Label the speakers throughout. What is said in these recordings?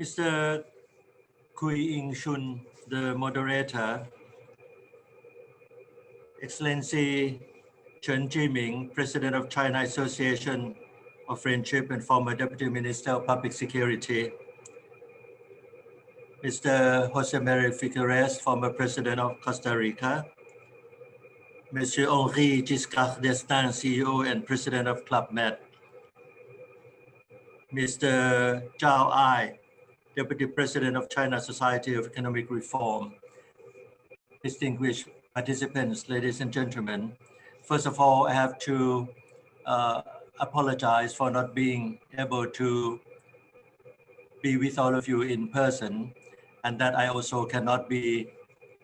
Speaker 1: Mr. Kui Ing Shun, the moderator, Excellency Chen Jiming, President of China Association of Friendship and former Deputy Minister of Public Security, Mr. Jose Maria Figueres, former President of Costa Rica, Monsieur Henri Giscard d'Estaing, CEO and President of Club Med, Mr. Zhao Ai, Deputy President of China Society of Economic Reform. Distinguished participants, ladies and gentlemen, first of all, I have to apologize for not being able to be with all of you in person, and that I also cannot be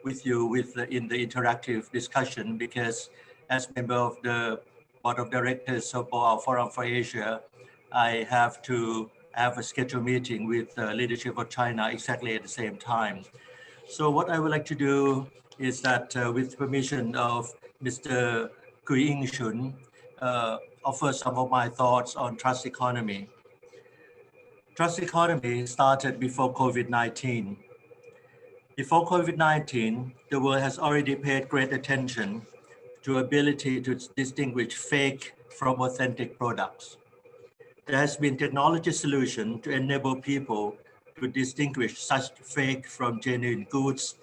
Speaker 1: with you in the interactive discussion because as member of the Board of Directors of our Forum for Asia, I have to have a scheduled meeting with the leadership of China exactly at the same time. So what I would like to do is that with permission of Mr. Kui Ing Shun, offer some of my thoughts on trust economy. Trust economy started before COVID-19. Before COVID-19, the world has already paid great attention to ability to distinguish fake from authentic products. There has been technology solution to enable people to distinguish such fake from genuine goods,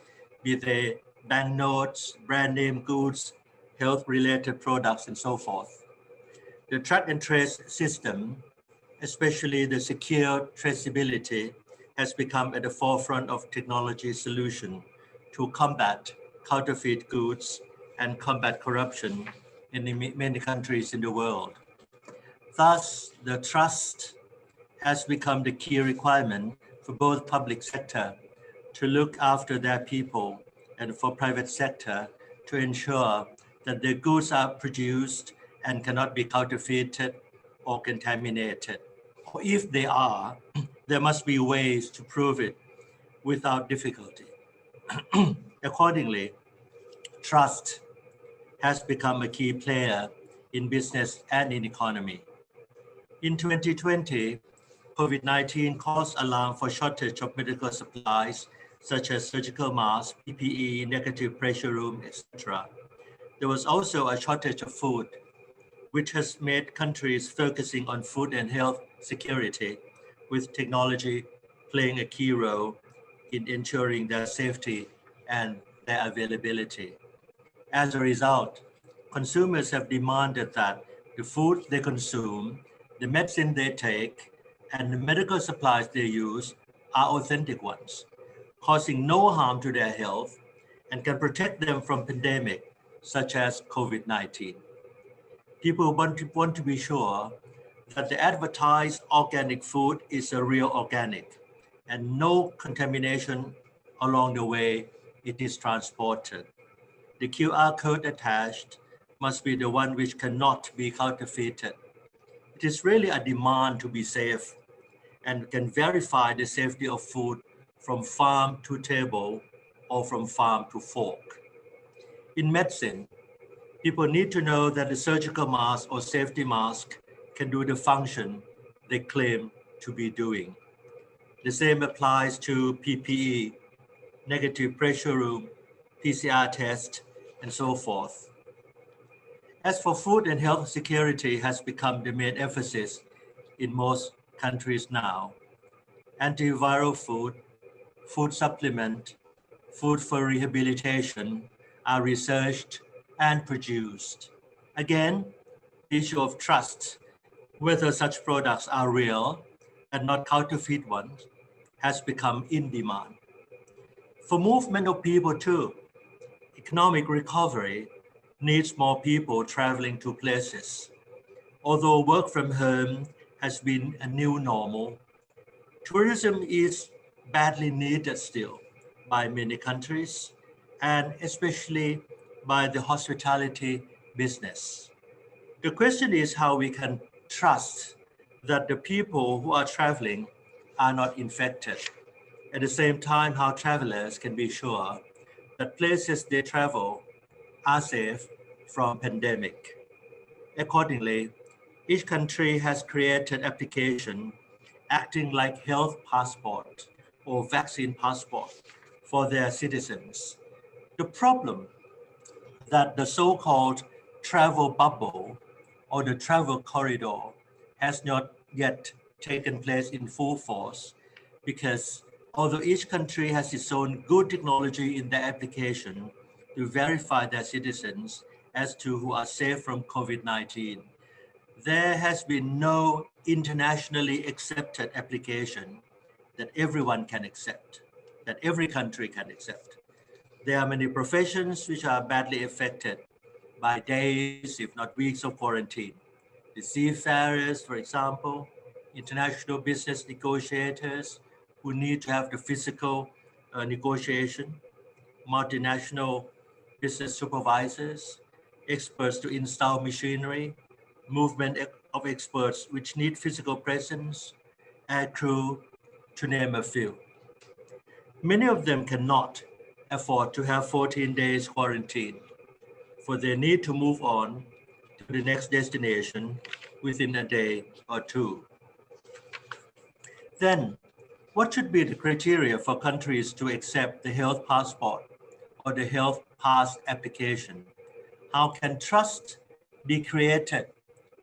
Speaker 1: be they banknotes, brand name goods, health-related products, and so forth. The track and trace system, especially the secure traceability, has become at the forefront of technology solution to combat counterfeit goods and combat corruption in many countries in the world. Thus, the trust has become the key requirement for both public sector to look after their people and for private sector to ensure that the goods are produced and cannot be counterfeited or contaminated. Or if they are, there must be ways to prove it without difficulty. Accordingly, trust has become a key player in business and in economy. In 2020, COVID-19 caused alarm for shortage of medical supplies such as surgical masks, PPE, negative pressure room, etc. There was also a shortage of food, which has made countries focusing on food and health security, with technology playing a key role in ensuring their safety and their availability. As a result, consumers have demanded that the food they consume, the medicine they take, and the medical supplies they use are authentic ones, causing no harm to their health and can protect them from pandemic such as COVID-19. People want to be sure that the advertised organic food is a real organic and no contamination along the way it is transported. The QR code attached must be the one which cannot be counterfeited. It is really a demand to be safe and can verify the safety of food from farm to table or from farm to fork. In medicine, people need to know that the surgical mask or safety mask can do the function they claim to be doing. The same applies to PPE, negative pressure room, PCR test, and so forth. As for food and health security has become the main emphasis in most countries now. Antiviral food, food supplement, food for rehabilitation are researched and produced. Again, the issue of trust, whether such products are real and not counterfeit ones, has become in demand. For movement of people too, economic recovery needs more people traveling to places. Although work from home has been a new normal, tourism is badly needed still by many countries and especially by the hospitality business. The question is how we can trust that the people who are traveling are not infected. At the same time, how travelers can be sure that places they travel are safe from pandemic. Accordingly, each country has created application acting like health passport or vaccine passport for their citizens. The problem that the so-called travel bubble or the travel corridor has not yet taken place in full force, because although each country has its own good technology in their application to verify their citizens as to who are safe from COVID-19, there has been no internationally accepted application that everyone can accept, that every country can accept. There are many professions which are badly affected by days, if not weeks of quarantine. The seafarers, for example, international business negotiators who need to have the physical negotiation, multinational business supervisors, experts to install machinery, movement of experts which need physical presence, air crew, to name a few. Many of them cannot afford to have 14 days quarantine, for they need to move on to the next destination within a day or two. Then, what should be the criteria for countries to accept the health passport or the health pass application? How can trust be created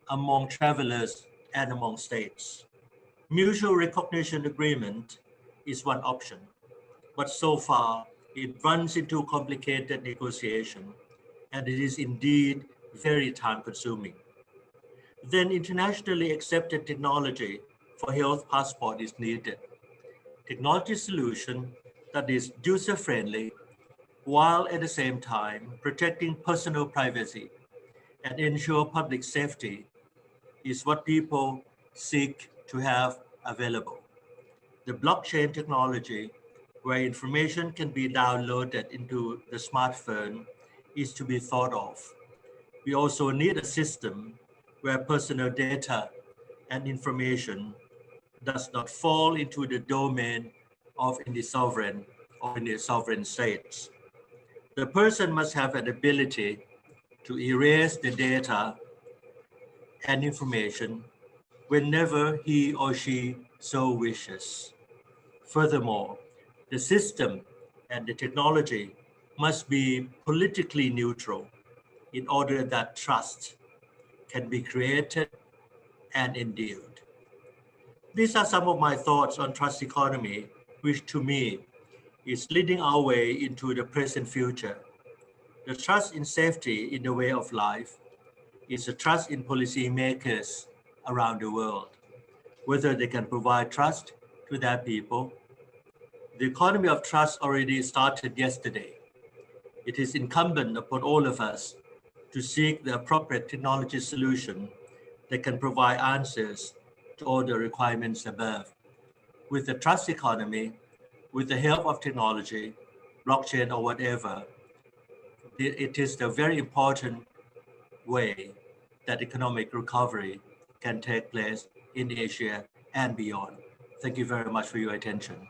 Speaker 1: among travelers and among states? Mutual recognition agreement is one option, but so far it runs into complicated negotiation, and it is indeed very time consuming. Then internationally accepted technology for health passport is needed. Technology solution that is user friendly while at the same time protecting personal privacy and ensure public safety is what people seek to have available. The blockchain technology, where information can be downloaded into the smartphone, is to be thought of. We also need a system where personal data and information does not fall into the domain of any sovereign or any sovereign states. The person must have an ability to erase the data and information whenever he or she so wishes. Furthermore, the system and the technology must be politically neutral in order that trust can be created and endured. These are some of my thoughts on trust economy, which to me is leading our way into the present future. The trust in safety in the way of life is a trust in policymakers around the world, whether they can provide trust to their people. The economy of trust already started yesterday. It is incumbent upon all of us to seek the appropriate technology solution that can provide answers to all the requirements above. With the trust economy, with the help of technology, blockchain or whatever, it is the very important way that economic recovery can take place in Asia and beyond. Thank you very much for your attention.